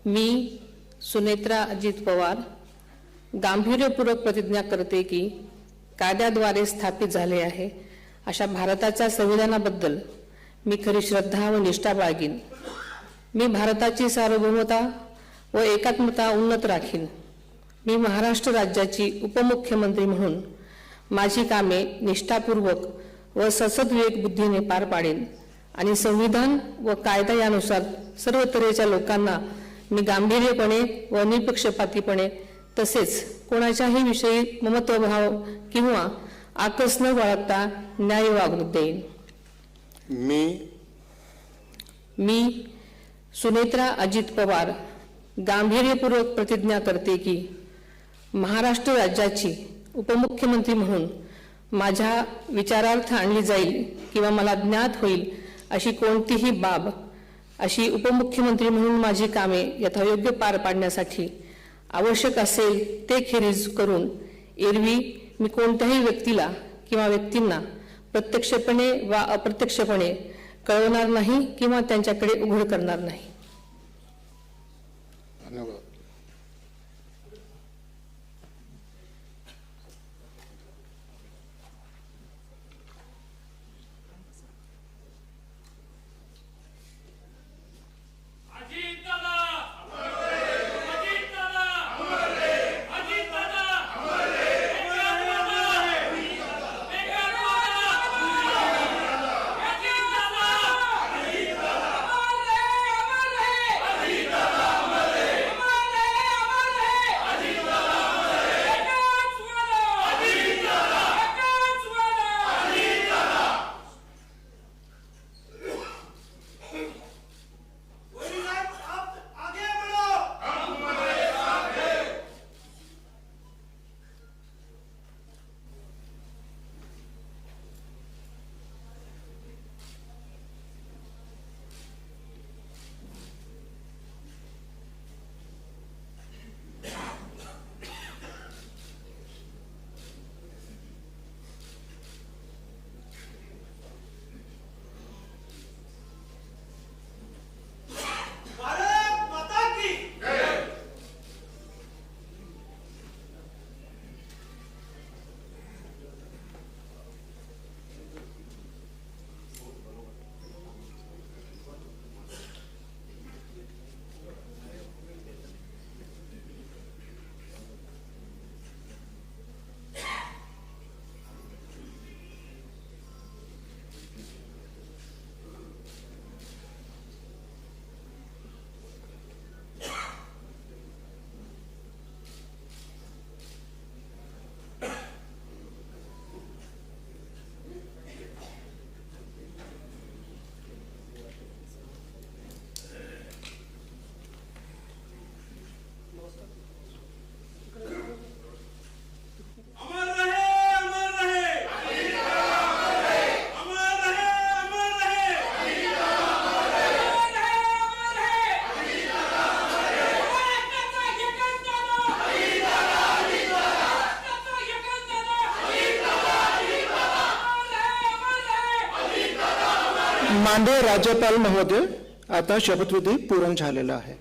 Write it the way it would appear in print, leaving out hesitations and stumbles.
मी सुनेत्रा अजित पवार गांभीर्यपूर्वक प्रतिज्ञा करते की कायद्याद्वारे स्थापित झाले आहे अशा भारताच्या संविधानाबद्दल मी खरी श्रद्धा व निष्ठा बाळगीन। मी भारताची सार्वभौमता व एकात्मता उन्नत राखीन। मी महाराष्ट्र राज्याची उपमुख्यमंत्री म्हणून माझी कामे निष्ठापूर्वक व ससद्विवेक बुद्धीने पार पाडेन आणि संविधान व कायदा यानुसार सर्व तऱ्हेच्या लोकांना मी गांभीर्यपणे व निपक्षपातीपणे तसेच कोणाच्याही विषयी ममत्वभाव किंवा आकस न बाळगता न्याय वागणूक देईन। मी सुनेत्रा अजित पवार गांभीर्यपूर्वक प्रतिज्ञा करते की महाराष्ट्र राज्याची उपमुख्यमंत्री म्हणून माझ्या विचारार्थ आणली जाईल किंवा मला ज्ञात होईल अशी कोणतीही बाब अशी उपमुख्यमंत्री म्हणून माझी कामे यथायोग्य पार पाडण्यासाठी आवश्यक असेल ते खेरीज करून एरवी मी कोणत्याही व्यक्तीला किंवा व्यक्तींना प्रत्यक्षपणे वा अप्रत्यक्षपणे कळवणार नाही किंवा त्यांच्याकडे उघड करणार नाही। धन्यवाद। माननीय राज्यपाल महोदय, आता शपथविधी पूर्ण झालेला आहे।